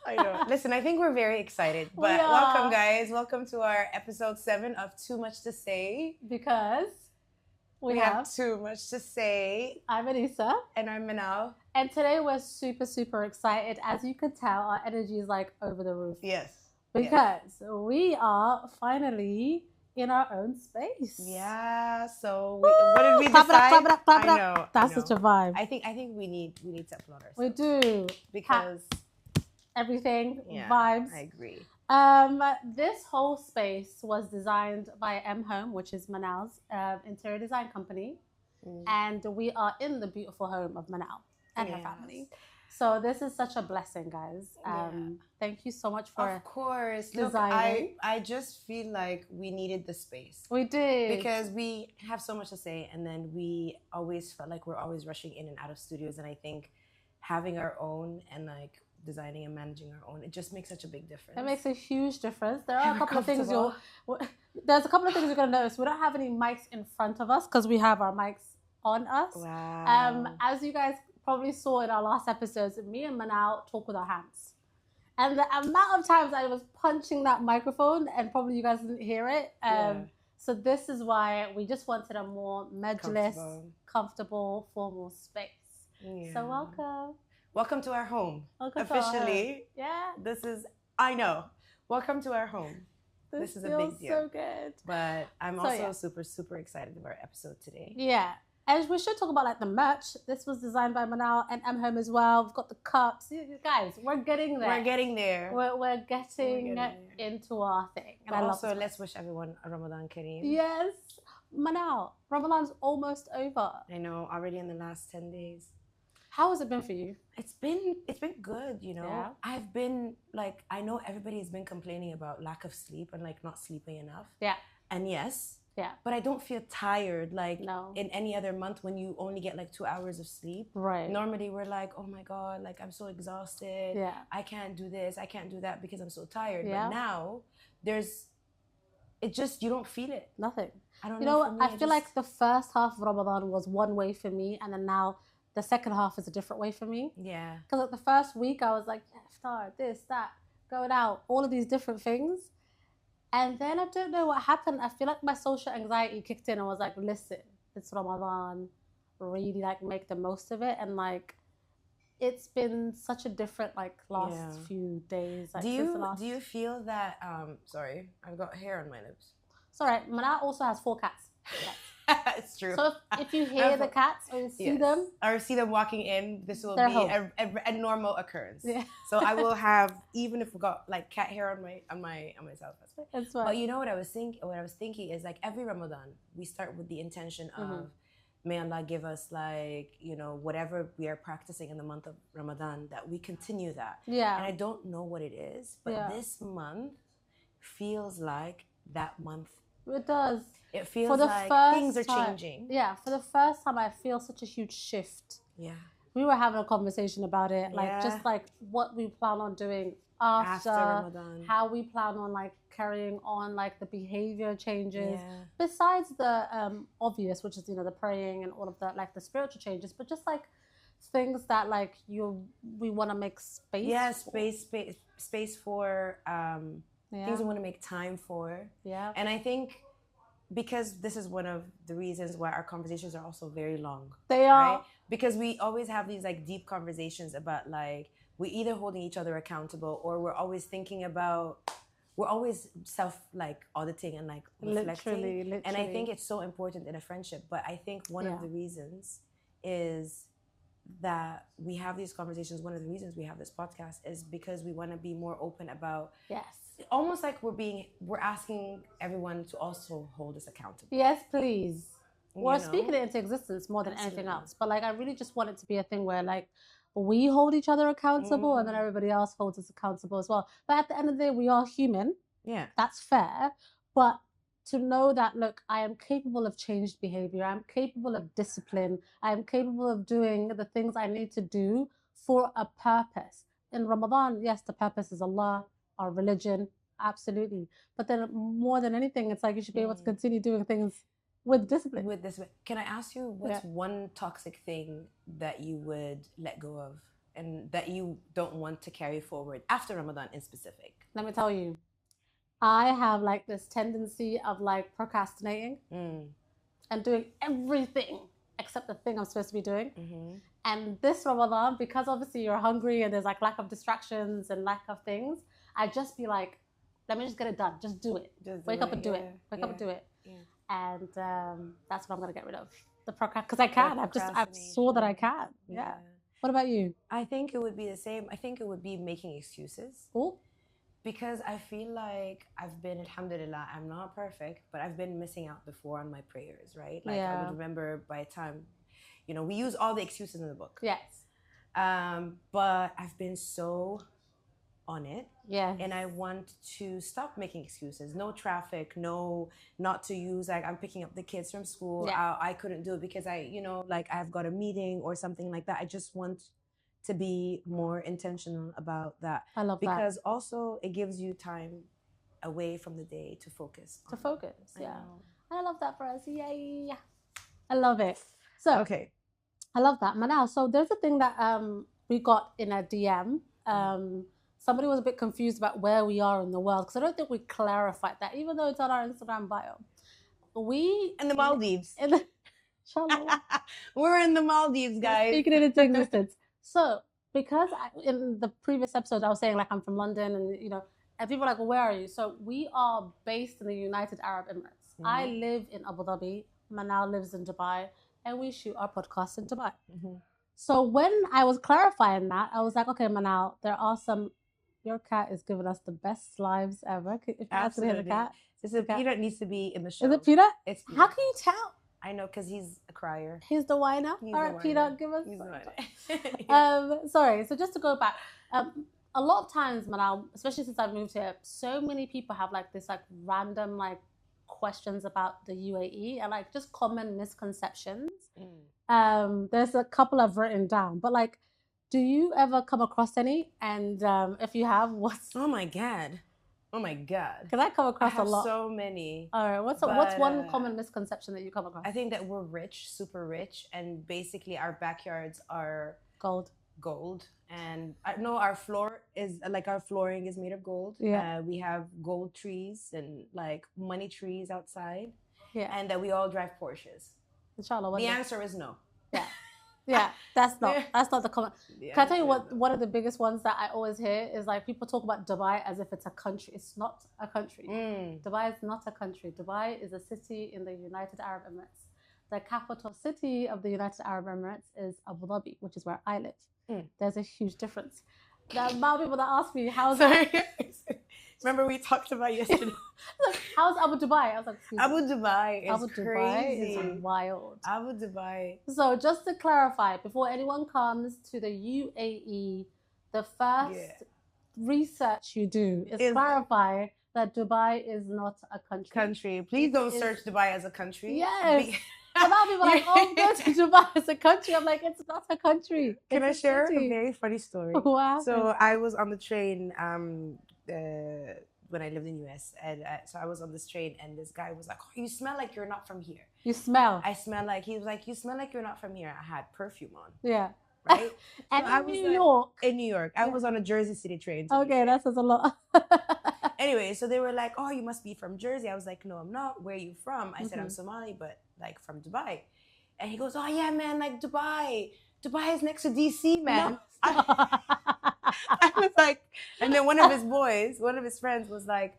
I know. Listen, I think we're very excited. We But are. welcome, guys. Welcome to our episode 7 of Too Much to Say. Because we have too much to say. I'm Anisa. And I'm Manal. And today we're super, super excited. As you can tell, our energy is like over the roof. Yes. Because we are finally in our own space. Yeah. So what did we decide? Clap it up. I know. That's I know. such a vibe. I think we need to applaud ourselves. We do. Because everything, yeah, vibes. I agree. This whole space was designed by M Home, which is Manal's interior design company. And we are in the beautiful home of Manal and her family. So this is such a blessing, guys. Thank you so much for Of course. designing. Look, I just feel like we needed the space. We did. Because we have so much to say, and then we always felt like we're always rushing in and out of studios. And I think having our own and like designing and managing our own, it just makes such a big difference. It makes a huge difference. There are a couple of things there's a couple of things you're gonna notice. We don't have any mics in front of us because we have our mics on us. Wow. As you guys probably saw in our last episodes, me and Manal talk with our hands. And the amount of times I was punching that microphone, and probably you guys didn't hear it. So this is why we just wanted a more majlis, comfortable, formal space. Yeah. So welcome. Welcome to our home. Welcome Officially. To our home. Yeah. This is, I know. Welcome to our home. This is a big deal. So good. But I'm also super, super excited about our episode today. Yeah. And we should talk about like the merch. This was designed by Manal and M Home as well. We've got the cups. Guys, we're getting there. We're getting there. We're getting into our thing. And also, let's wish everyone a Ramadan Kareem. Yes. Manal, Ramadan's almost over. I know, already in the last 10 days. How has it been for you? It's been good, you know. Yeah. I've been like, I know everybody has been complaining about lack of sleep and like not sleeping enough. Yeah. And yes. Yeah. But I don't feel tired like in any other month when you only get like 2 hours of sleep. Right. Normally we're like, oh my God, like I'm so exhausted. Yeah. I can't do this. I can't do that because I'm so tired. Yeah. But now you don't feel it. Nothing. I don't know. know. You know what? I feel like the first half of Ramadan was one way for me, and then now the second half is a different way for me. Yeah. Because like the first week I was like, iftar, this, that, going out, all of these different things. And then I don't know what happened. I feel like my social anxiety kicked in and was like, listen, it's Ramadan. Really like make the most of it. And like, it's been such a different like last few days. Like, do you feel that, sorry, I've got hair on my lips. It's all right. Mana also has 4 cats. It's true. So if you hear the cats or you see them, or see them walking in, this will be a normal occurrence. Yeah. So I will have, even if we got like cat hair on myself. That's right. But you know what I was thinking is like every Ramadan we start with the intention of may Allah give us like, you know, whatever we are practicing in the month of Ramadan, that we continue that. Yeah. And I don't know what it is, but this month feels like that month. It does. It feels like things are changing. Yeah, for the first time, I feel such a huge shift. Yeah. We were having a conversation about it, like just like what we plan on doing after Ramadan. How we plan on like carrying on like the behavior changes. Yeah. Besides the obvious, which is, you know, the praying and all of that, like the spiritual changes, but just like things that like we want to make space. Yeah, space for things we want to make time for. Yeah. And I think because this is one of the reasons why our conversations are also very long. They are. Right? Because we always have these like deep conversations about like, we're either holding each other accountable or we're always self like auditing and like reflecting. Literally. And I think it's so important in a friendship. But I think one of the reasons is that we have these conversations. One of the reasons we have this podcast is because we want to be more open about almost like we're asking everyone to also hold us accountable. Yes, please. We're speaking it into existence more than anything else. But like, I really just want it to be a thing where like we hold each other accountable and then everybody else holds us accountable as well. But at the end of the day, we are human. Yeah. That's fair. But to know that, look, I am capable of changed behavior. I'm capable of discipline. I am capable of doing the things I need to do for a purpose. In Ramadan, yes, the purpose is Allah, our religion, absolutely. But then more than anything, it's like you should be able to continue doing things with discipline. Can I ask you what's one toxic thing that you would let go of and that you don't want to carry forward after Ramadan in specific? Let me tell you, I have like this tendency of like procrastinating and doing everything except the thing I'm supposed to be doing. Mm-hmm. And this Ramadan, because obviously you're hungry and there's like lack of distractions and lack of things, I just be like, let me just get it done. Just do it. Wake up and do it. Wake up and do it. Yeah. And that's what I'm gonna get rid of. The because I can. I saw that I can. Yeah. What about you? I think it would be the same. I think it would be making excuses. Oh. Because I feel like I've been, alhamdulillah, I'm not perfect, but I've been missing out before on my prayers, right? Like I would remember by the time, we use all the excuses in the book. Yes. But I've been so on it. Yeah. And I want to stop making excuses. No traffic, not to use, like I'm picking up the kids from school. Yeah. I couldn't do it because I've got a meeting or something like that. I just want to be more intentional about that. I love that. Because also it gives you time away from the day to focus. I love that for us. Yay. I love it. So, okay. I love that. Manal, so there's a thing that we got in a DM. Somebody was a bit confused about where we are in the world because I don't think we clarified that, even though it's on our Instagram bio. We in the Maldives. Inshallah. We're in the Maldives, guys. Speaking it into existence. So, because in the previous episode, I was saying like I'm from London and, and people are like, well, where are you? So we are based in the United Arab Emirates. Mm-hmm. I live in Abu Dhabi. Manal lives in Dubai and we shoot our podcast in Dubai. Mm-hmm. So when I was clarifying that, I was like, okay, Manal, your cat is giving us the best lives ever. If you actually hear the cat. Peanut needs to be in the show. Is it Peanut? It's Peanut. How can you tell? I know, because he's a crier. He's the whiner? All right, Peanut, give us... He's the whiner. Sorry, so just to go back, a lot of times, Manal, especially since I've moved here, so many people have like this like random like questions about the UAE and like just common misconceptions. There's a couple I've written down, but like, do you ever come across any? And if you have, what's... Oh my God. Because I come across a lot. So many. All right. What's one common misconception that you come across? I think that we're rich, super rich, and basically our backyards are gold. And I know our flooring is made of gold. Yeah. We have gold trees and like money trees outside. Yeah. And that we all drive Porsches. Inshallah. The answer is no. Yeah. Yeah, that's not the comment. Can I tell you what one of the biggest ones that I always hear is like people talk about Dubai as if it's a country. It's not a country. Dubai is not a country. Dubai is a city in the United Arab Emirates. The capital city of the United Arab Emirates is Abu Dhabi, which is where I live. There's a huge difference. The amount of people that ask me, how's Remember we talked about yesterday. How's Abu Dubai? I was like, Abu Dubai is crazy. Dubai is wild. Abu Dubai. So just to clarify, before anyone comes to the UAE, the first research you do is clarify that Dubai is not a country. Please don't search Dubai as a country. Yes. A lot of people are like, oh, go to Dubai as a country. I'm like, it's not a country. Can I share a very funny story? Wow. So I was on the train when I lived in US, and so I was on this train, and this guy was like, "Oh, you smell like you're not from here." You smell? I smell like he was like, "You smell like you're not from here." I had perfume on. Yeah. Right. And so in New York. In New York, I was on a Jersey City train. Okay, that says a lot. Anyway, so they were like, "Oh, you must be from Jersey." I was like, "No, I'm not. Where are you from?" I said, "I'm Somali, but like from Dubai." And he goes, "Oh yeah, man, like Dubai is next to DC, man." No. I was like, and then one of his friends was like,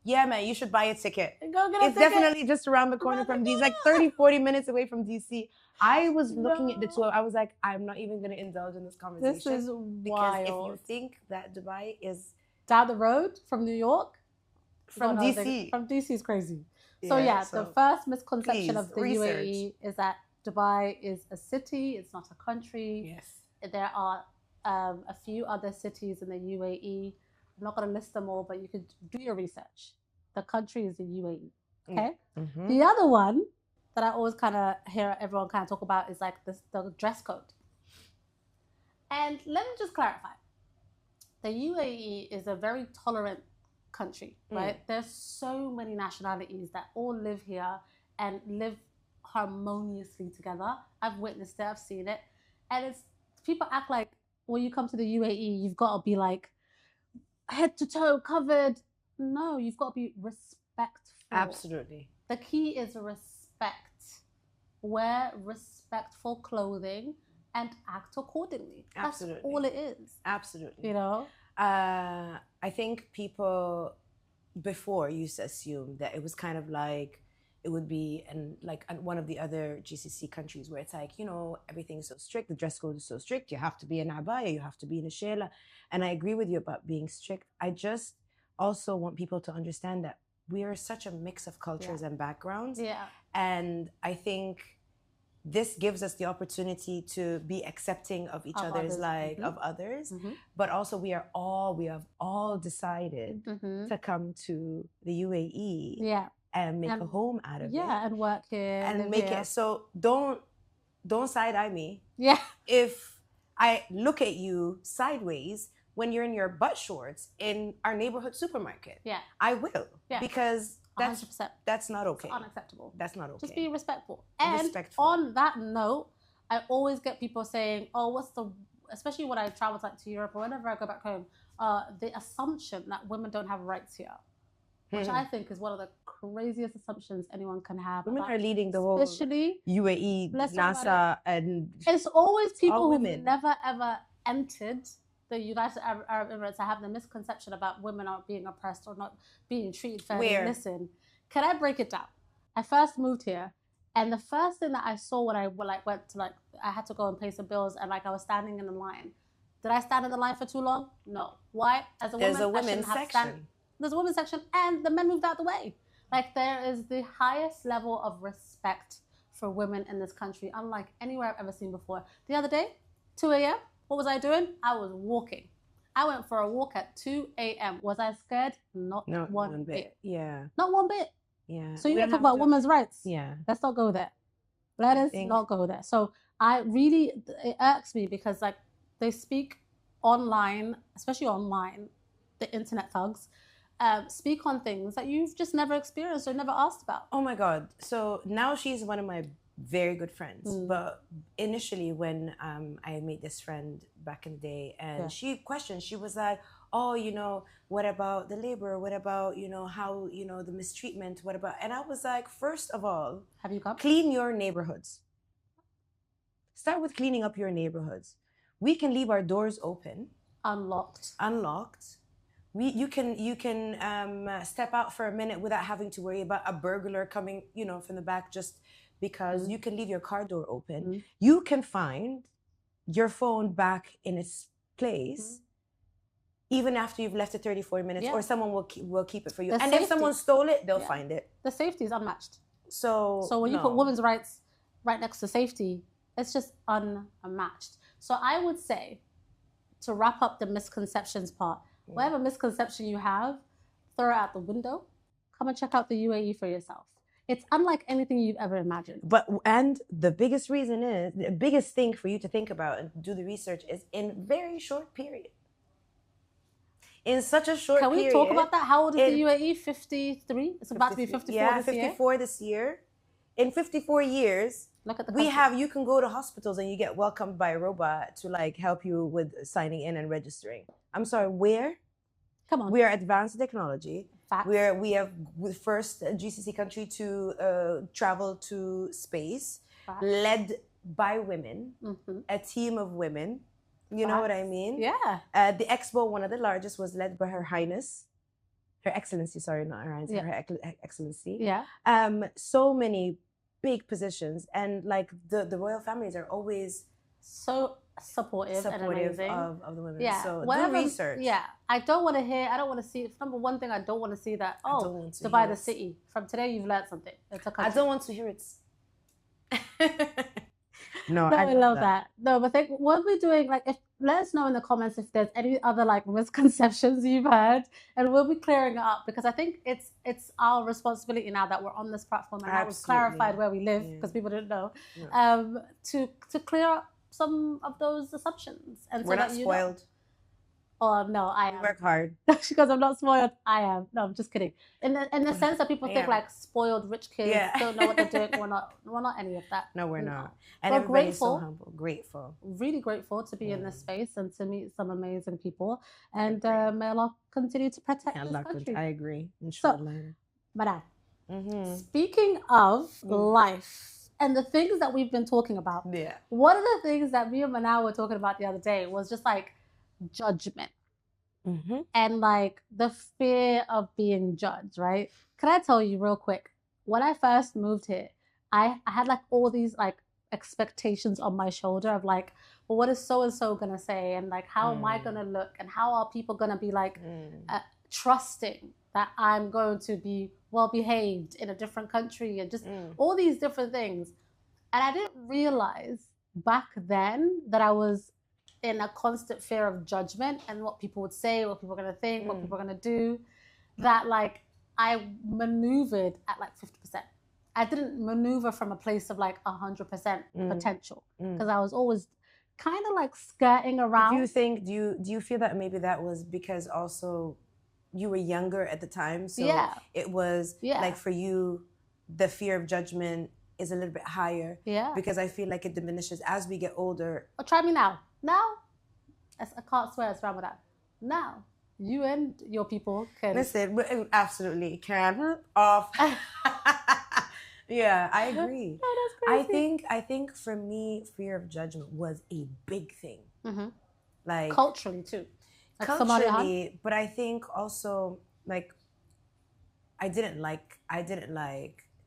"Yeah, man, you should buy a ticket. It's definitely just around the corner from DC, like 30-40 minutes away from DC." I was looking at the two. I was like, I'm not even going to indulge in this conversation. This is wild. Because if you think that Dubai is down the road from New York, from DC. From DC is crazy. So the first misconception of the UAE is that Dubai is a city. It's not a country. Yes. There are a few other cities in the UAE. I'm not going to list them all, but you could do your research. The country is the UAE. Okay. Mm-hmm. The other one that I always kind of hear everyone kind of talk about is like the dress code. And let me just clarify. The UAE is a very tolerant country, right? There's so many nationalities that all live here and live harmoniously together. I've witnessed it, I've seen it. And people act like when you come to the UAE, you've got to be like head to toe covered. No, you've got to be respectful. Absolutely. The key is respect. Wear respectful clothing and act accordingly. Absolutely. That's all it is. Absolutely. You know? I think people before used to assume that it was kind of like it would be like one of the other GCC countries where it's like, you know, everything's so strict, the dress code is so strict, you have to be in abaya, you have to be in a shela. And I agree with you about being strict. I just also want people to understand that we are such a mix of cultures and backgrounds. Yeah. And I think this gives us the opportunity to be accepting of each other's of others, but also we have all decided to come to the UAE and make a home out of it. Yeah, and work here and make it. So don't side eye me. Yeah. If I look at you sideways when you're in your butt shorts in our neighborhood supermarket, I will, because that's 100%. That's not okay. It's unacceptable. That's not okay. Just be respectful. And on that note, I always get people saying, "Oh, especially when I travel to Europe or whenever I go back home, the assumption that women don't have rights here." Which I think is one of the craziest assumptions anyone can have. Women are leading the whole UAE, NASA, and it's always people who've never ever entered the United Arab Emirates. I have the misconception about women not being oppressed or not being treated fairly. Listen, can I break it down? I first moved here, and the first thing that I saw when I went to I had to go and pay some bills, and I was standing in the line. Did I stand in the line for too long? No. Why? As a woman, there's a women's section. There's a women's section, and the men moved out the way. There is the highest level of respect for women in this country, unlike anywhere I've ever seen before. The other day, 2 a.m., what was I doing? I was walking. I went for a walk at 2 a.m. Was I scared? Not one bit. Yeah. Not one bit. Yeah. So you want to talk about women's rights? Yeah. Let's not go there. Let us not go there. So it irks me because they speak online, especially online, the internet thugs, speak on things that you've just never experienced or never asked about. Oh my God. So now she's one of my very good friends. But initially when I made this friend back in the day and she questioned, she was like, oh, what about the labor? What about, how, the mistreatment? What about, and I was like, first of all, have you got clean your neighborhoods. Start with cleaning up your neighborhoods. We can leave our doors open. Unlocked. You can step out for a minute without having to worry about a burglar coming, from the back just because you can leave your car door open. You can find your phone back in its place even after you've left it 34 minutes or someone will keep it for you. And if someone stole it, they'll find it. The safety is unmatched. So when you put women's rights right next to safety, it's just unmatched. So I would say, to wrap up the misconceptions part, whatever misconception you have, throw it out the window. Come and check out the UAE for yourself. It's unlike anything you've ever imagined. And the biggest reason is, the biggest thing for you to think about and do the research is in very short period. In such a short period. Can we talk about that? How old is the UAE? 53? It's about to be 54 this year? 54 this year. In 54 years, look at the you can go to hospitals and you get welcomed by a robot to help you with signing in and registering. I'm sorry, where? Come on. We are advanced technology. Facts. We have the first GCC country to travel to space. Facts. Led by women, a team of women. You know what I mean? Yeah. The expo, one of the largest, was led by Her Highness. Her Excellency, sorry, not Her Highness, Her Excellency. Yeah. So many big positions, and the royal families are always so supportive and amazing of the women. Yeah. So do research. Yeah. I don't want to see, number one thing, I don't want to see that, Dubai the city. From today, you've learned something. It's a country. I don't want to hear it. No, I love that. No, but what we're doing, let us know in the comments if there's any other misconceptions you've heard, and we'll be clearing it up, because I think it's our responsibility now that we're on this platform and now we've clarified where we live, because people didn't know, to clear up some of those assumptions. And we're not spoiled. Oh no, I am. Work hard. She goes, I'm not spoiled. I am. No, I'm just kidding. In the sense that people think like spoiled rich kids don't know what they're doing. We're not any of that. No, we're not. And we're grateful, so humble, grateful. Really grateful to be in this space and to meet some amazing people. And may Allah continue to protect this country. I agree. Inshallah. So, Madam, speaking of life and the things that we've been talking about, one of the things that me and Manal were talking about the other day was just like judgment. And like the fear of being judged, right? Can I tell you real quick? When I first moved here, I had like all these like expectations on my shoulder of like, well, what is so and so gonna say, and like how am I gonna look, and how are people gonna be like trusting that I'm going to be well behaved in a different country, and just all these different things. And I didn't realize back then that I was in a constant fear of judgment and what people would say, what people are going to think, what people are going to do, that like I maneuvered at like 50%. I didn't maneuver from a place of like 100% potential, because I was always kind of like skirting around. Do you feel that maybe that was because also you were younger at the time? So it was like for you, the fear of judgment is a little bit higher. Yeah. Because I feel like it diminishes as we get older. Oh, try me now. Now, I can't swear it's Ramadan. Now, you and your people can... Listen, we absolutely can. Off. Yeah, I agree. Oh, that's crazy. I think for me, fear of judgment was a big thing. Like culturally too. Like culturally, but I think also like I didn't like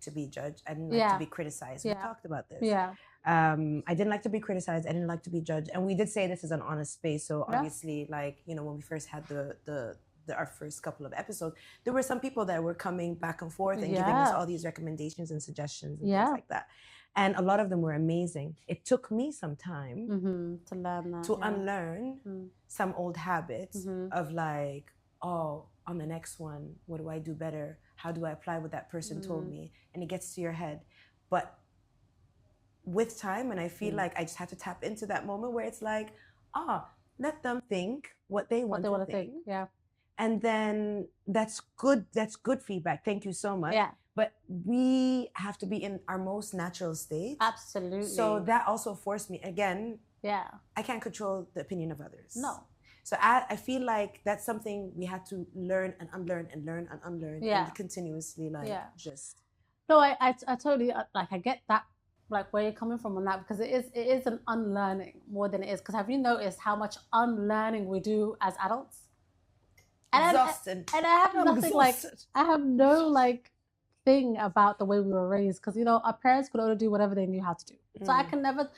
to be judged. I didn't like to be criticized. We talked about this. Yeah. I didn't like to be criticized. I didn't like to be judged. And we did say this is an honest space. So obviously, like, you know, when we first had our first couple of episodes, there were some people that were coming back and forth and giving us all these recommendations and suggestions and things like that. And a lot of them were amazing. It took me some time to learn that, to unlearn some old habits of like, oh, on the next one, what do I do better? How do I apply what that person told me? And it gets to your head. But with time, and I feel like I just have to tap into that moment where it's like, let them think what they want to think. Yeah. And then that's good feedback. Thank you so much. Yeah. But we have to be in our most natural state. Absolutely. So that also forced me, again, I can't control the opinion of others. No. So I feel like that's something we had to learn and unlearn and learn and unlearn and continuously just. No, I totally, like, I get that, like, where you're coming from on that, because it is an unlearning more than it is. Because have you noticed how much unlearning we do as adults? Exhausted. And I have nothing I have no like thing about the way we were raised, because, you know, our parents could only do whatever they knew how to do. So I can never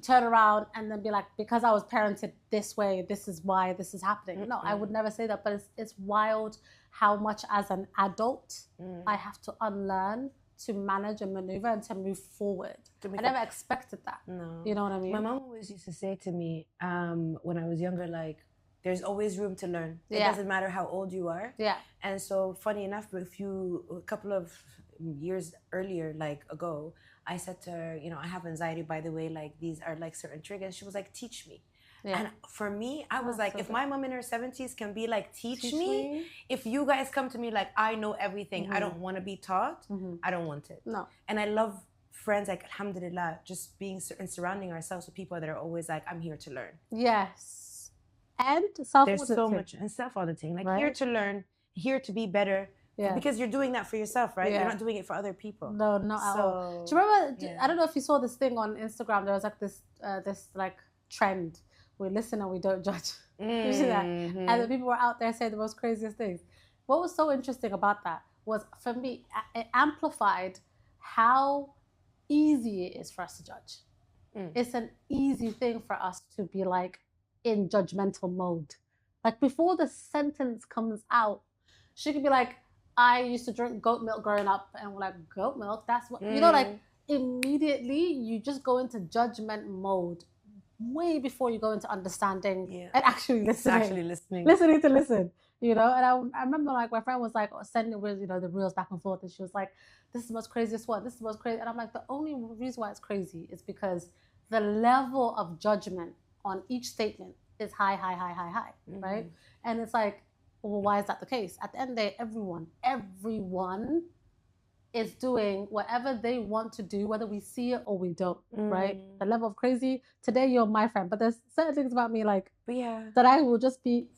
turn around and then be like, because I was parented this way, this is why this is happening. No, I would never say that. But it's wild how much as an adult I have to unlearn to manage and maneuver and to move forward. I never expected that. No. You know what I mean? My mom always used to say to me when I was younger, like, there's always room to learn. It doesn't matter how old you are. Yeah. And so, funny enough, a couple of years ago, I said to her, you know, I have anxiety, by the way, like, these are like certain triggers. She was like, teach me. Yeah. And for me, I was like, if my mom in her 70s can be like, teach me. If you guys come to me like, I know everything, I don't want to be taught, I don't want it. No. And I love friends, like, alhamdulillah, just being and surrounding ourselves with people that are always like, I'm here to learn. Yes. And self-auditing. There's so much, and self-auditing, like, here to learn, here to be better. Yeah. Because you're doing that for yourself, right? Yeah. You're not doing it for other people. No, not at all. Do you remember, I don't know if you saw this thing on Instagram, there was like this like trend, we listen and we don't judge. You see that? And the people were out there saying the most craziest things. What was so interesting about that was, for me, it amplified how easy it is for us to judge. It's an easy thing for us to be like in judgmental mode. Like, before the sentence comes out, she could be like, I used to drink goat milk growing up, and we're like, goat milk? That's what, you know, like, immediately you just go into judgment mode way before you go into understanding and actually listening. Listening to listen, you know? And I remember, like, my friend was like sending with, you know, the reels back and forth, and she was like, this is the most craziest one, this is the most crazy. And I'm like, the only reason why it's crazy is because the level of judgment on each statement is high, right? And it's like, well, why is that the case? At the end of the day, everyone is doing whatever they want to do, whether we see it or we don't, right? The level of crazy, today you're my friend, but there's certain things about me like that I will just be,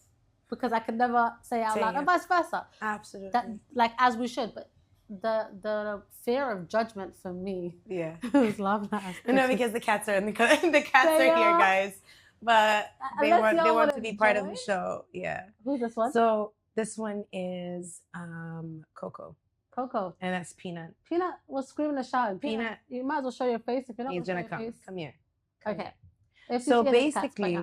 because I can never say out loud, and vice versa. Absolutely. That, like, as we should, but the fear of judgment for me. Yeah. I was laughing at us. No, because the cats are in the cats are here, guys. But they want to be part of the show. Yeah. Who's this one? So this one is Coco. And that's Peanut. Peanut was screaming and shouting. Peanut, you might as well show your face if you're not. He's gonna come. Come here. Okay. So basically,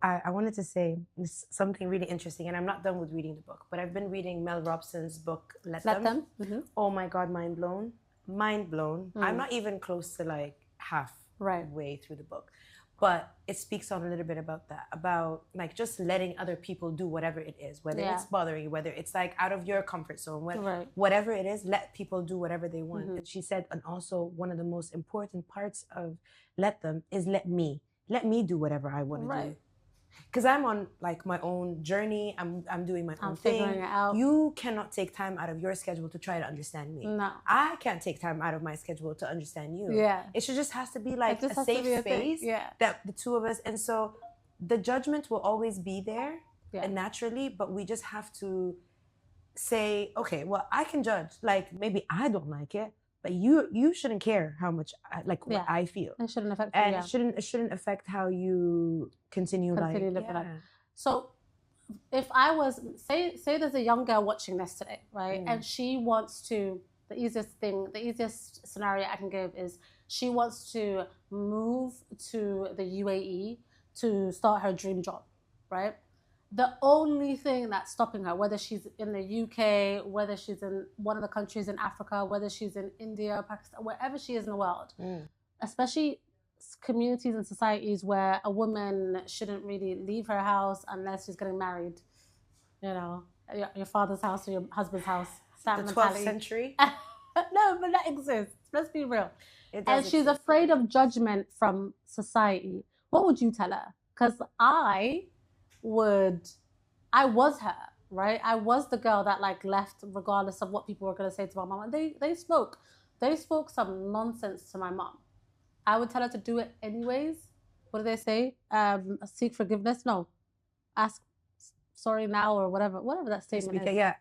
I wanted to say something really interesting, and I'm not done with reading the book, but I've been reading Mel Robson's book, Let Them. Mm-hmm. Oh my God, mind blown. I'm not even close to like halfway through the book, but it speaks on a little bit about that, about like just letting other people do whatever it is, whether it's bothering you, whether it's like out of your comfort zone, whatever it is, let people do whatever they want. And she said, and also one of the most important parts of Let Them is let me do whatever I want to do. Because I'm on like my own journey. I'm doing my own thing. Figuring it out. You cannot take time out of your schedule to try to understand me. No. I can't take time out of my schedule to understand you. Yeah. It should just has to be like a safe space that the two of us, and so the judgment will always be there and naturally, but we just have to say, okay, well, I can judge. Like maybe I don't like it, but you shouldn't care how much what I feel. It shouldn't affect you. And it shouldn't affect how you continue living life. So if I was say there's a young girl watching this today, right? And she wants to, the easiest scenario I can give is she wants to move to the UAE to start her dream job, right? The only thing that's stopping her, whether she's in the UK, whether she's in one of the countries in Africa, whether she's in India, Pakistan, wherever she is in the world, especially communities and societies where a woman shouldn't really leave her house unless she's getting married, you know, your father's house or your husband's house. The 12th century? No, but that exists. Let's be real. And she's afraid of judgment from society. What would you tell her? Because I was her, right? I was the girl that like left regardless of what people were going to say to my mom. And they spoke some nonsense to my mom. I would tell her to do it anyways. What do they say? Seek forgiveness? No. Ask sorry now or whatever that statement is. Yeah.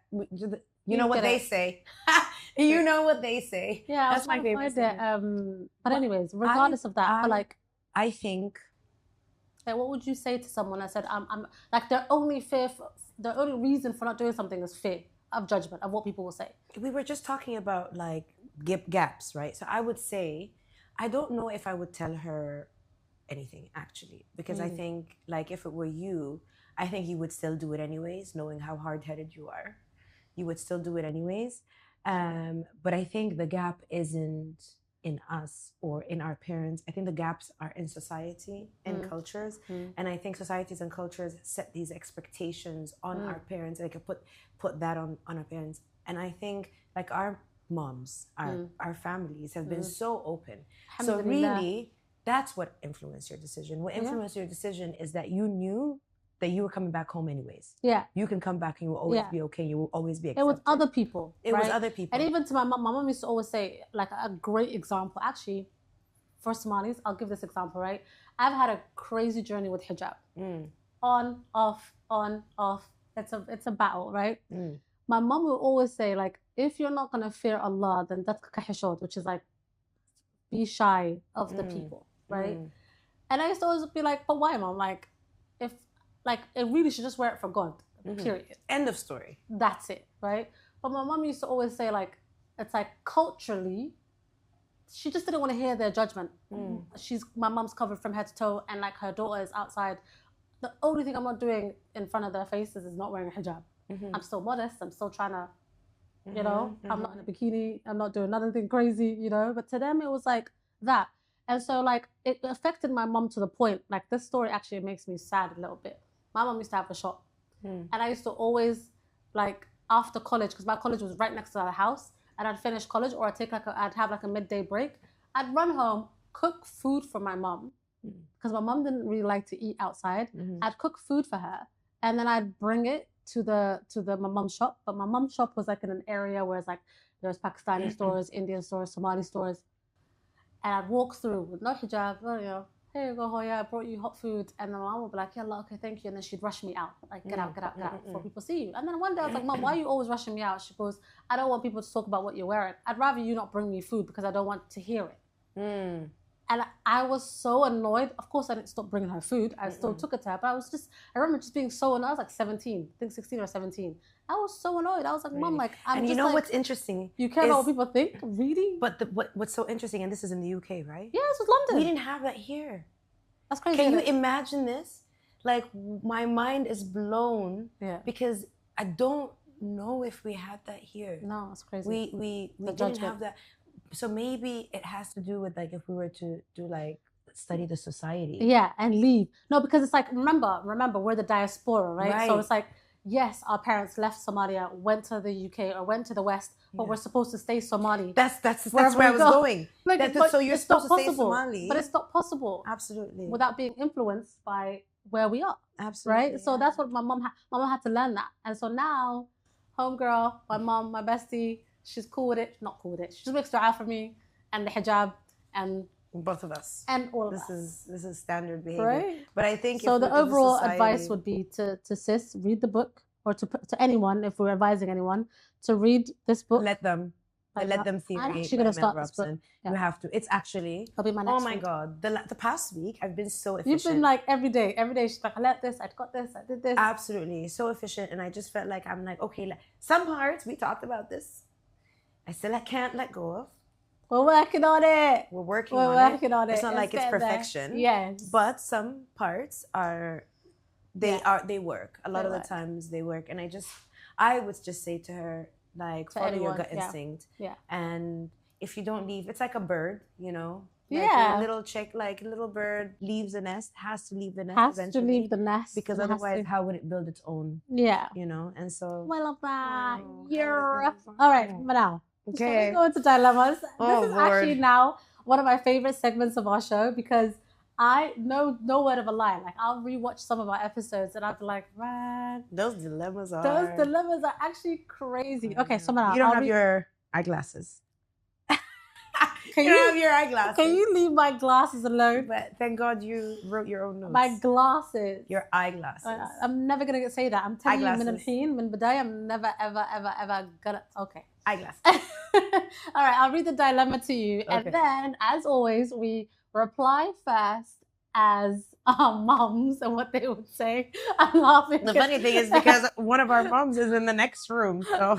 You know what they say. You know what they say. Yeah, that's my favorite thing. But anyways, regardless of that, I think. What would you say to someone that said, I'm like, the only reason for not doing something is fear of judgment, of what people will say? We were just talking about like gaps, right? So I would say, I don't know if I would tell her anything actually, because I think like if it were you, I think you would still do it anyways, knowing how hard-headed you are. You would still do it anyways. But I think the gap isn't in us or in our parents. I think the gaps are in society and cultures. And I think societies and cultures set these expectations on our parents. They could put that on our parents. And I think like our moms, our families have been so open. So really, that's what influenced your decision. What influenced your decision is that you knew that you were coming back home anyways. Yeah. You can come back and you will always be okay. You will always be accepted. It was other people. It was other people. And even to my mom used to always say, like a great example, actually, for Somalis, I'll give this example, right? I've had a crazy journey with hijab. On, off, on, off. It's a battle, right? My mom will always say, like, if you're not going to fear Allah, then that's kahishod, which is like, be shy of the people, right? And I used to always be like, but why, mom? Like, it really should just wear it for God, period. End of story. That's it, right? But my mom used to always say, like, it's like culturally, she just didn't want to hear their judgment. My mom's covered from head to toe, and like her daughter is outside. The only thing I'm not doing in front of their faces is not wearing a hijab. I'm still modest. I'm still trying to, you know, I'm not in a bikini. I'm not doing another thing crazy, you know. But to them, it was like that. And so, like, it affected my mom to the point, like, this story actually makes me sad a little bit. My mom used to have a shop. And I used to always, like, after college, because my college was right next to the house, and I'd finish college, or I'd have like a midday break. I'd run home, cook food for my mom, because my mom didn't really like to eat outside. Mm-hmm. I'd cook food for her, and then I'd bring it to my mom's shop. But my mom's shop was like in an area where it's like there's Pakistani stores, Indian stores, Somali stores, and I'd walk through with no hijab, here you go, Hoya, I brought you hot food. And then my mom would be like, yeah, okay, thank you. And then she'd rush me out, like, get out, before people see you. And then one day I was like, Mom, why are you always rushing me out? She goes, I don't want people to talk about what you're wearing. I'd rather you not bring me food because I don't want to hear it. And I was so annoyed. Of course, I didn't stop bringing her food. I still took it to her. But I remember just being so annoyed. I was like 17, I think 16 or 17. I was so annoyed. I was like, Mom, like, I'm and just you know like, what's interesting? You care about what people think? Really? But what's so interesting, and this is in the UK, right? Yeah, this was London. We didn't have that here. That's crazy. Can you imagine this? Like, my mind is blown because I don't know if we had that here. No, it's crazy. We didn't have that. So maybe it has to do with, like, if we were to do, like, study the society. Yeah, and leave. No, because it's like, remember, we're the diaspora, right? So it's like, yes, our parents left Somalia, went to the UK or went to the West, but we're supposed to stay Somali. That's where I was going. Like, so you're supposed to stay Somali. But it's not possible. Absolutely. Without being influenced by where we are. Absolutely. Right? So that's what my mom had to learn that. And so now, homegirl, my mom, my bestie, she's cool with it. Not cool with it. She just makes dua for me and the hijab and both of us. And all of us. This is standard behavior. Right? But I think so the overall advice would be to sis, read the book, or to anyone, if we're advising anyone, to read this book. Let them see. I'm actually going to start this book. You have to. It's actually. It'll be my next my God. The past week, I've been so efficient. You've been like every day. She's like, I let this, I got this, I did this. Absolutely. So efficient. And I just felt like, I'm like, okay, some parts, we talked about this. I still can't let go of. We're working on it. We're working on it. It's not like it's perfection. Yes. But some parts they work. A lot of the times they work. And I would just say to her, like, follow your gut instinct. Yeah. And if you don't leave, it's like a bird, you know? Like a little chick, like a little bird leaves the nest, has to leave the nest eventually. To leave the nest. Because otherwise, how would it build its own? Yeah. You know? And so... I love that. All right, Manal. Okay. So we go into dilemmas. Oh, this is actually now one of my favorite segments of our show because I know no word of a lie. Like, I'll rewatch some of our episodes and I'll be like, man, those dilemmas are actually crazy. Okay, so Manal, you don't have your eyeglasses. You don't have your eyeglasses. Can you leave my glasses alone? But thank God you wrote your own notes. My glasses. Your eyeglasses. I'm never going to say that. I'm telling you, min bidaya, I'm never, ever, ever, ever gonna... Okay. Eyeglasses. All right, I'll read the dilemma to you. Okay. And then, as always, we reply first as our moms and what they would say. I'm laughing. The funny thing is because one of our moms is in the next room. So...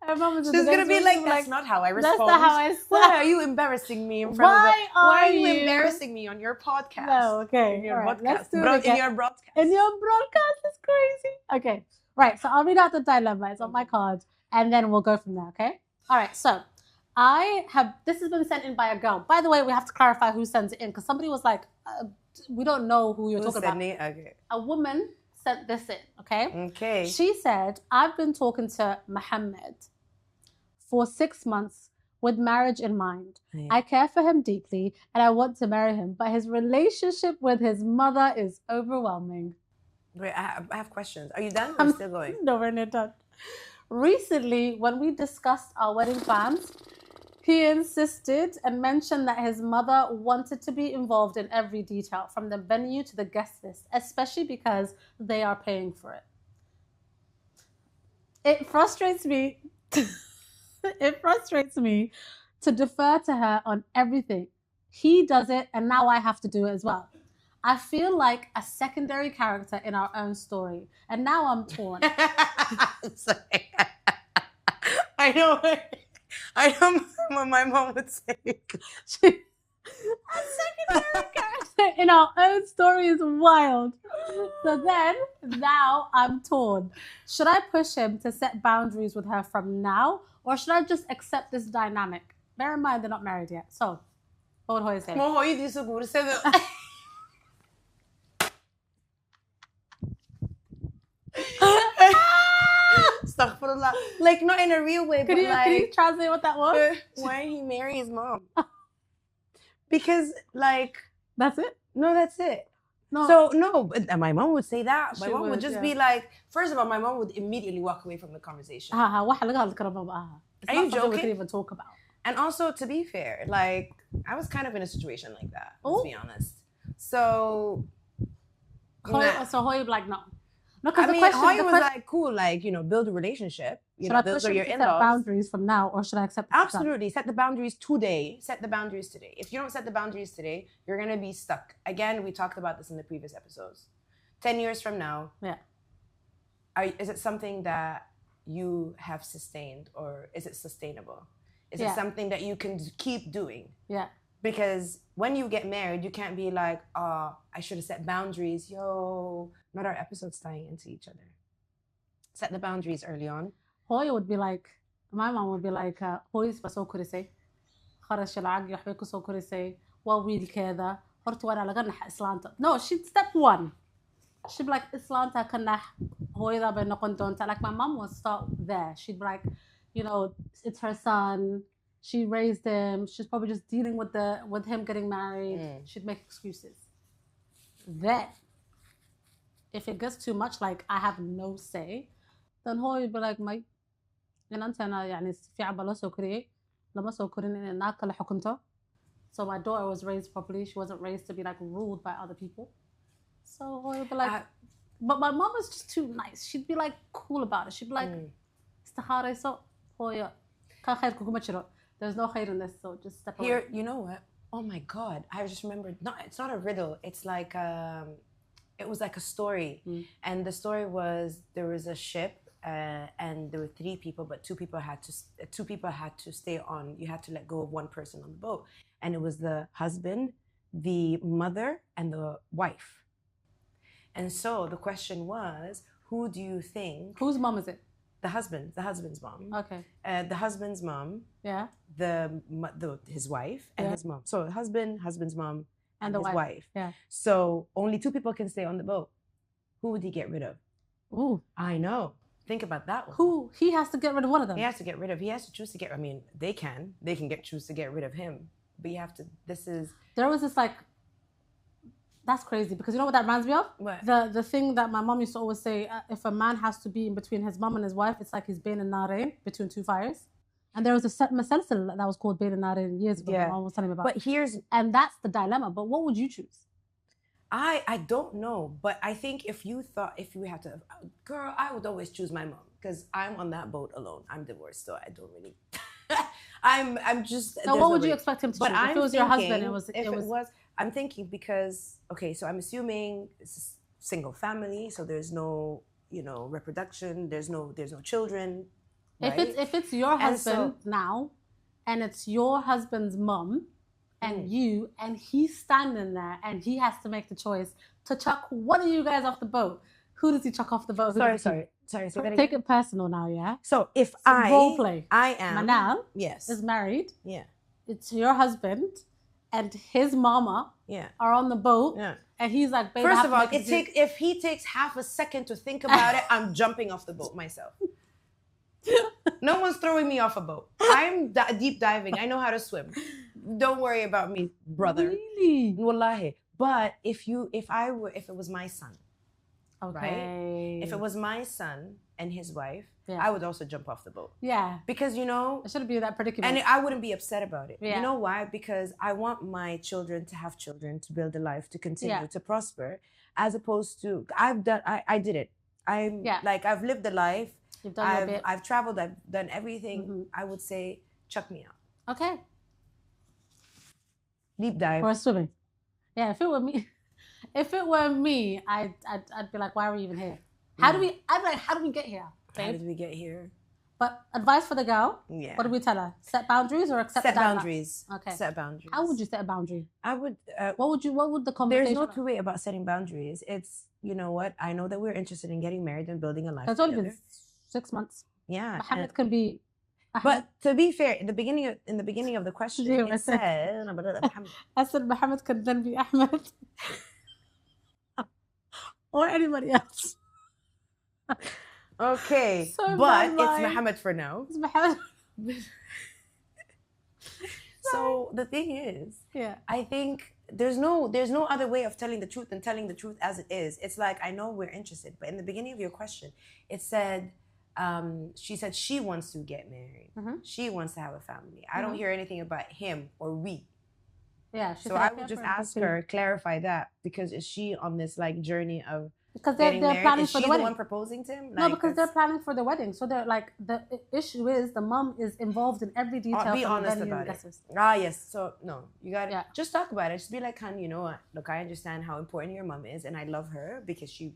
She's going to be like, that's not how I respond. That's not how I respond. Why are you embarrassing me in front of Why are you embarrassing me on your podcast? No, okay. In your podcast. Let's do it again. In your broadcast. In your broadcast is crazy. Okay. Right. So I'll read out the dilemma. It's on my card. And then we'll go from there. Okay. All right. So this has been sent in by a girl. By the way, we have to clarify who sends it in because somebody was like, we don't know who you're talking about. Okay. A woman sent this in. Okay. Okay. She said, I've been talking to Mohammed for 6 months with marriage in mind. Yeah. I care for him deeply and I want to marry him, but his relationship with his mother is overwhelming. Wait, I have questions. Are you done or still going? No, we're not done. Recently, when we discussed our wedding plans, he insisted and mentioned that his mother wanted to be involved in every detail, from the venue to the guest list, especially because they are paying for it. It frustrates me... It frustrates me to defer to her on everything. He does it, and now I have to do it as well. I feel like a secondary character in our own story, and now I'm torn. Sorry. I know what my mom would say. A secondary character in our own story is wild. So then, now I'm torn. Should I push him to set boundaries with her from now? Or should I just accept this dynamic? Bear in mind, they're not married yet. So, what would Hoya say? Hoya di siguro say Astaghfirullah. Like, not in a real way, can you translate what that was? Why did he marry his mom? Because, like, That's it? No, that's it. No. So, no, my mom would say that. My She mom would just be like, first of all, my mom would immediately walk away from the conversation. Are you joking? We can even talk about. And also, to be fair, like, I was kind of in a situation like that, let's be honest. So, so Hoy like, no. No, because Hoy was like, cool, like, build a relationship. Those are your in-laws. Set boundaries from now, or should I accept? Absolutely, set the boundaries today. Set the boundaries today. If you don't set the boundaries today, you're gonna be stuck. Again, we talked about this in the previous episodes. 10 years from now, is it something that you have sustained, or is it sustainable? Is it something that you can keep doing? Yeah. Because when you get married, you can't be like, I should have set boundaries. Not our episodes tying into each other. Set the boundaries early on. Hoy would be like, my mom would be like, Hoy is so كوريسي خرج العقل يحبك so كوريسي وويل كذا هرتو أنا لقنا إسلانتا. No, she'd step one. She'd be like, Islanta كنا Hoy ذا بينقون دونتا. Like my mom would start there. She'd be like, it's her son. She raised him. She's probably just dealing with him getting married. She'd make excuses. Then, if it gets too much, like I have no say, then هو يبقى like my أنا يعني في عبالة سكرية لما سكرين إن ناكل حكمته. So my daughter was raised properly. She wasn't raised to be like ruled by other people. So هو يبقى like, but my mom was just too nice. She'd be like cool about it. She'd be like, استخاري so هو كان خير كوكو مشرو. There's no hate in this, so just step away. Here, you know what? Oh my God, I just remembered. No, it's not a riddle. It's like it was like a story, and the story was there was a ship, and there were 3 people, but two people had to stay on. You had to let go of one person on the boat, and it was the husband, the mother, and the wife. And so the question was, who do you think? Whose mom is it? The husband's mom. Okay. The husband's mom. Yeah. His wife and his mom. So husband's mom, and his wife. Yeah. So only 2 people can stay on the boat. Who would he get rid of? Ooh. I know. Think about that one. Who? He has to get rid of one of them. He has to choose to get. I mean, they can choose to get rid of him, but you have to. There was this like. That's crazy because you know what that reminds me of? What? The thing that my mom used to always say, if a man has to be in between his mom and his wife, it's like he's been in Narain, between 2 fires. And there was a musalsal that was called Bain and Narain years ago. My mom was telling me about. And that's the dilemma. But what would you choose? I don't know, but I think if you had to, girl, I would always choose my mom because I'm on that boat alone. I'm divorced, so I don't really. I'm just. So what would you expect him to choose? If it was your husband, it was. I'm thinking because so I'm assuming it's a single family, so there's no reproduction, there's no children. Right? If it's your husband now, and it's your husband's mom, and you, and he's standing there, and he has to make the choice to chuck one of you guys off the boat. Who does he chuck off the boat? Sorry. Take it personal now, yeah. So if role play, I am Manal, is married. Yeah. It's your husband and his mama are on the boat. Yeah. And he's like, babe, first of all, if he takes half a second to think about it, I'm jumping off the boat myself. No one's throwing me off a boat. I'm deep diving. I know how to swim. Don't worry about me, brother. Really? Wallahi. But if it was my son, okay, right? If it was my son and his wife, I would also jump off the boat. Yeah. Because, it shouldn't be that predicament. And I wouldn't be upset about it. Yeah. You know why? Because I want my children to have children, to build a life, to continue, to prosper, as opposed to, I did it. I've lived the life. You've done your bit. I've traveled, I've done everything. Mm-hmm. I would say, chuck me out. Okay. Deep dive. For swimming. Yeah, if it were me, I'd be like, why are we even here? I'd be like, how did we get here? Babe? How did we get here? But advice for the girl. Yeah. What do we tell her? Set boundaries or accept boundaries? Okay. Set boundaries. How would you set a boundary? I would. What would the conversation? There's no 2 way about setting boundaries. It's, you know what? I know that we're interested in getting married and building a life together. It's only been 6 months. Yeah. Mohammed can be. But to be fair, in the beginning of the question, it said. I said Mohammed can then be Ahmed. Or anybody else. Okay, but it's Muhammad for now. It's Muhammad. So the thing is, I think there's no other way of telling the truth than telling the truth as it is. It's like, I know we're interested, but in the beginning of your question, it said, she said she wants to get married. She wants to have a family. I don't hear anything about him or we. Yeah. So I would just ask her, clarify that, because is she on this like journey of because they're planning is for she the wedding. One proposing to him? No, because they're planning for the wedding. So they're like, the issue is the mom is involved in every detail. Be honest about it. Yes. So no, you got to just talk about it. Just be like, "Hun, you know what? Look, I understand how important your mom is, and I love her because she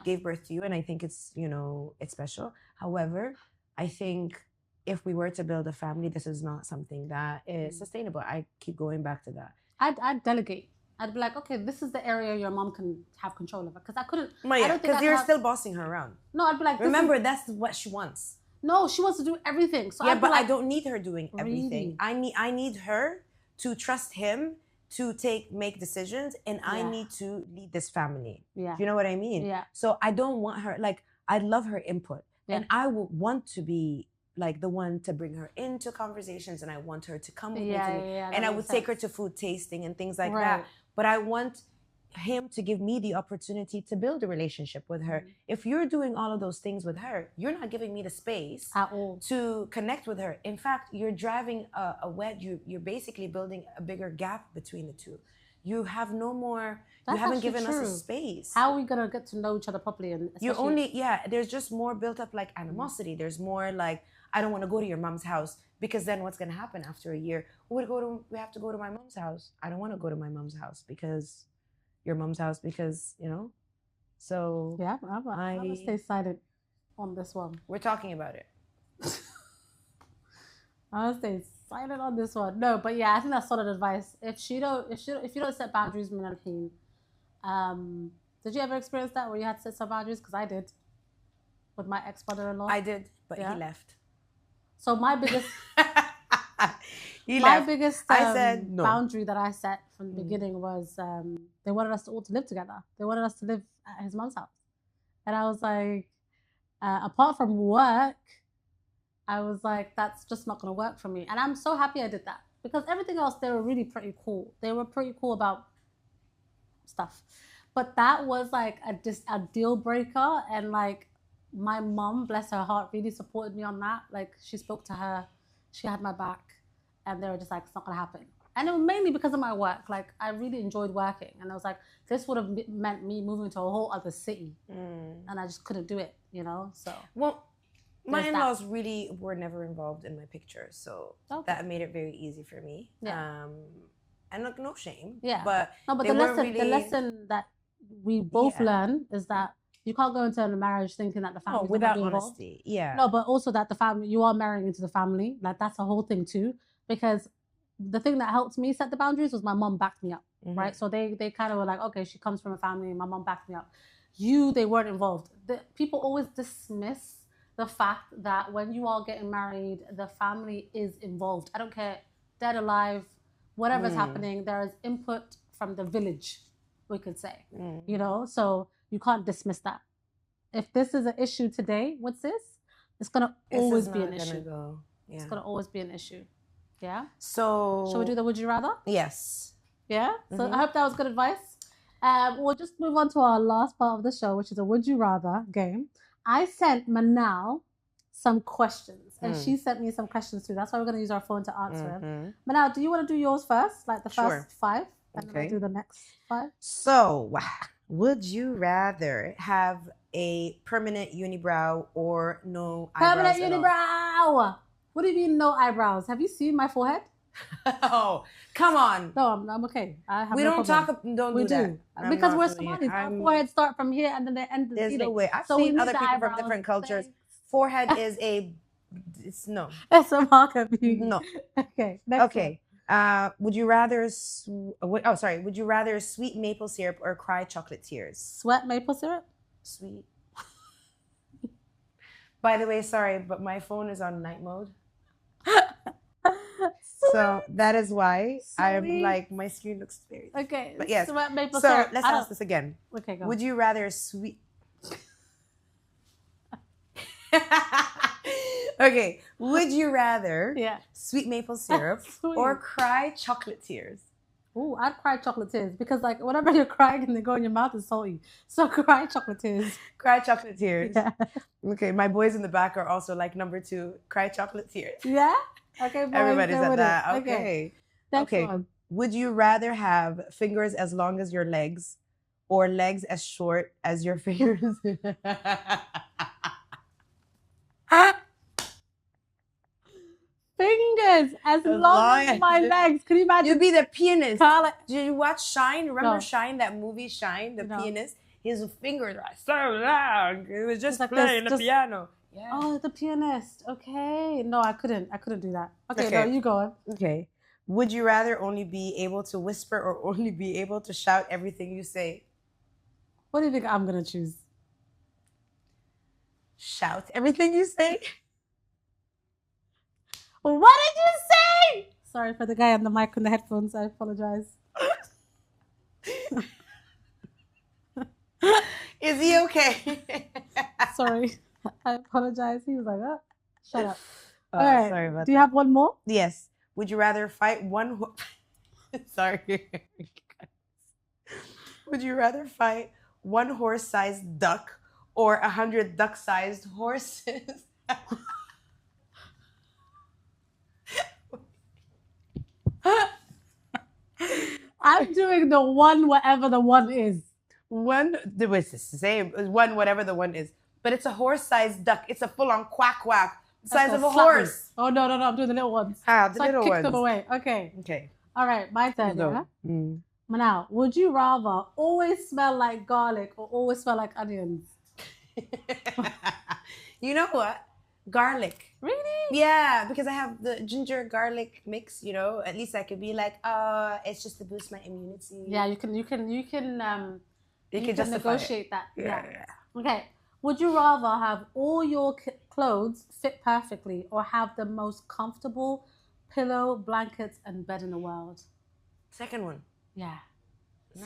gave birth to you, and I think it's it's special. However, I think if we were to build a family, this is not something that is sustainable. I keep going back to that. I'd delegate. I'd be like, okay, this is the area your mom can have control of, because I couldn't. Because you're still bossing her around. No, I'd be like, remember, that's what she wants. No, she wants to do everything. So yeah, but I don't need her doing everything. I need her to trust him to make decisions, and I need to lead this family. Yeah, you know what I mean? Yeah. So I don't want her, like, I love her input, and I would want to be like the one to bring her into conversations, and I want her to come with me, and I would take her to food tasting and things like that. But I want him to give me the opportunity to build a relationship with her. If you're doing all of those things with her, you're not giving me the space at all to connect with her. In fact, you're driving a wedge. You're basically building a bigger gap between the two. You have no more. You haven't given us a space. How are we gonna get to know each other properly? And you're only there's just more built up like animosity. There's more like, I don't want to go to your mom's house, because then what's gonna happen after a year? We have to go to my mom's house. I don't want to go to my mom's house because your mom's house, because so yeah, I'm gonna stay silent on this one. We're talking about it. I'm gonna stay silent on this one. No, but yeah, I think that's solid advice. If you don't set boundaries, Manal, did you ever experience that where you had to set some boundaries? Because I did with my ex-brother-in-law. I did, but he left. So my biggest I said no. Boundary that I set from the beginning was they wanted us all to live together. They wanted us to live at his mom's house. And I was like, apart from work, I was like, that's just not going to work for me. And I'm so happy I did that, because everything else, they were really pretty cool. They were pretty cool about stuff. But that was like a deal breaker. And like, my mom, bless her heart, really supported me on that. Like, she spoke to her, she had my back, and they were just like, it's not gonna happen. And it was mainly because of my work. Like, I really enjoyed working, and I was like, this would have meant me moving to a whole other city, and I just couldn't do it, So well, my in-laws really were never involved in my picture, so that made it very easy for me. Yeah. And look, no shame. Yeah. But the lesson that we both learn is that you can't go into a marriage thinking that the family without honesty. Yeah. No, but also that the family, you are marrying into the family. Like, that's a whole thing too. Because the thing that helped me set the boundaries was my mom backed me up, right? So they kind of were like, okay, she comes from a family, and my mom backed me up. They weren't involved. People always dismiss the fact that when you are getting married, the family is involved. I don't care, dead, alive, whatever's happening, there is input from the village, we could say, so you can't dismiss that. If this is an issue today, what's this? It's going to always be an issue. It's going to always be an issue. Yeah? So shall we do the would you rather? Yes. Yeah? So I hope that was good advice. We'll just move on to our last part of the show, which is a would you rather game. I sent Manal some questions, and she sent me some questions too. That's why we're going to use our phone to answer them. Manal, do you want to do yours first? Like the first 5? And then I'll do the next 5? So, would you rather have a permanent unibrow or no eyebrows? Permanent unibrow! What do you mean no eyebrows? Have you seen my forehead? Oh, come on. No, I'm okay. We don't do that. Because we're Somalis. Our foreheads start from here and then they end the There's no way. I've seen other people from different cultures. Forehead is it's no. It's a mark of you. No. Okay. Okay. Would you rather would you rather sweet maple syrup or cry chocolate tears? Sweat maple syrup? Sweet. By the way, sorry, but my phone is on night mode. So that is why I'm like, my screen looks very okay. But yes. Sweat maple syrup. So let's ask this again. Okay, go. Would you rather sweet Okay, would you rather sweet maple syrup or cry chocolate tears? Oh, I'd cry chocolate tears because like whenever you're crying and they go in your mouth, it's salty. So cry chocolate tears. Cry chocolate tears. Yeah. Okay, my boys in the back are also like number 2. Cry chocolate tears. Yeah. Okay, boys, Everybody's at that. it. Okay. Next Okay. one. Would you rather have fingers as long as your legs or legs as short as your fingers? Fingers as long as my legs. Can you imagine? You'd be the pianist. Carla. Did you watch Shine? Remember No. Shine, that movie Shine, the No. pianist? His fingers are so long. It was just like playing this, the piano. Yeah. Oh, the pianist. Okay. No, I couldn't do that. Okay, no, you go on. Okay. Would you rather only be able to whisper or only be able to shout everything you say? What do you think I'm going to choose? Shout everything you say? What did you say? Sorry for the guy on the mic and the headphones. I apologize. Is he okay? Sorry. I apologize. He was like, oh, shut up. Oh, all right. Sorry about Do you have one more? Yes. Would you rather fight one Sorry. Would you rather fight one horse-sized duck or 100 duck-sized horses? I'm doing the one, whatever the one is. It's the same. One, whatever the one is. But it's a horse-sized duck. It's a full-on quack, the size of a horse. Oh, no. I'm doing the little ones. The so little I kick ones. them away. Okay. All right. My turn, yeah? Manal, would you rather always smell like garlic or always smell like onions? You know what? Garlic. Really? Yeah, because I have the ginger garlic mix, at least I could be like, it's just to boost my immunity. Yeah, you can negotiate that. Yeah. Okay. Would you rather have all your clothes fit perfectly or have the most comfortable pillow, blankets, and bed in the world? Second one. Yeah.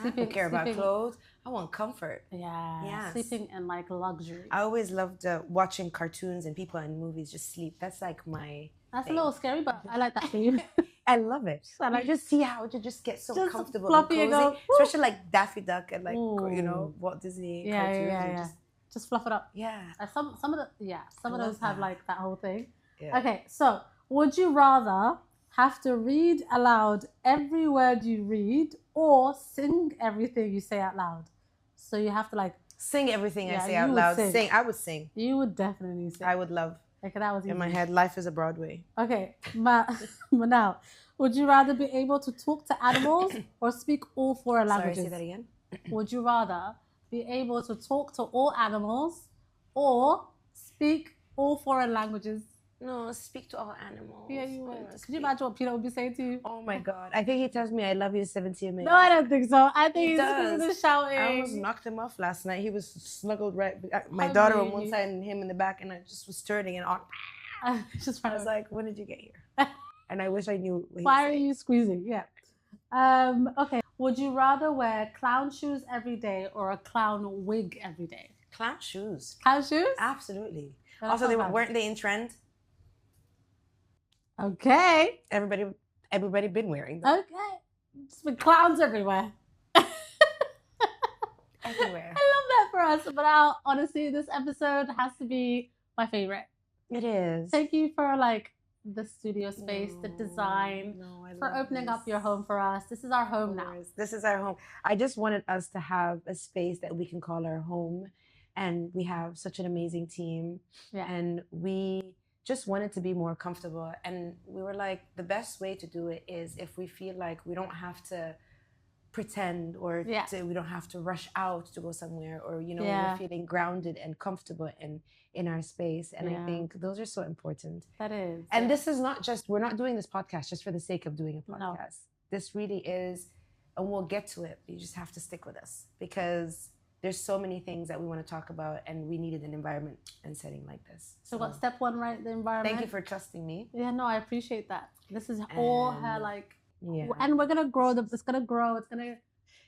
I don't care about clothes. I want comfort. Yeah. Sleeping in like luxury. I always loved watching cartoons and people in movies just sleep. That's like my That's thing. a little scary, but I like that for you. I love it. I like just see how to just get so comfortable fluffy and cozy. and go, especially like Daffy Duck and like Walt Disney cartoons. Yeah. Just fluff it up. Yeah. Some of those have like that whole thing. Yeah. Okay, so would you rather have to read aloud every word you read or sing everything you say out loud? So you have to like sing everything I say out loud. Sing. I would sing. You would definitely sing. I would love. Okay, that was easy. In my head, life is a Broadway. Okay, now, would you rather be able to talk to animals or speak all 4 languages? Sorry, say that again. Would you rather be able to talk to all animals or speak all 4 languages? No, speak to all animals. Yeah, you would. Could you imagine what Peter would be saying to you? Oh my God. I think he tells me I love you 70 minutes. No, I don't think so. I think he's just shouting. I almost knocked him off last night. He was snuggled right. My daughter on one side and him in the back, and I just was turning and on. I was like, when did you get here? And I wish I knew. Why are you squeezing? Yeah. Okay. Would you rather wear clown shoes every day or a clown wig every day? Clown shoes. Clown shoes? Absolutely. Also, weren't they in trend? Okay. Everybody been wearing them. Okay. It's been clowns everywhere. Everywhere. I love that for us. But honestly, this episode has to be my favorite. It is. Thank you for like the studio space, the design, for opening up your home for us. This is our home now. This is our home. I just wanted us to have a space that we can call our home. And we have such an amazing team. Yeah. And we just wanted to be more comfortable. And we were like, the best way to do it is if we feel like we don't have to pretend or we don't have to rush out to go somewhere, or we're feeling grounded and comfortable in our space. And I think those are so important. That is. And this is not just, we're not doing this podcast just for the sake of doing a podcast. No. This really is, and we'll get to it. You just have to stick with us because there's so many things that we want to talk about, and we needed an environment and setting like this. So what, step 1, right? The environment. Thank you for trusting me. Yeah, no, I appreciate that. This is all her like. Yeah. And we're gonna grow. It's gonna grow. It's gonna.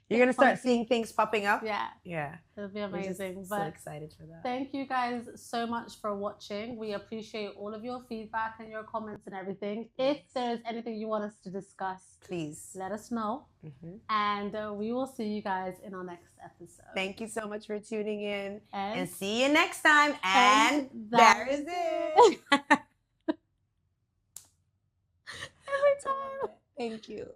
You're going to start seeing things popping up? Yeah. Yeah. It'll be amazing. So excited for that. Thank you guys so much for watching. We appreciate all of your feedback and your comments and everything. If there's anything you want us to discuss, please let us know. And we will see you guys in our next episode. Thank you so much for tuning in. And see you next time. And there is it. Every time. Thank you.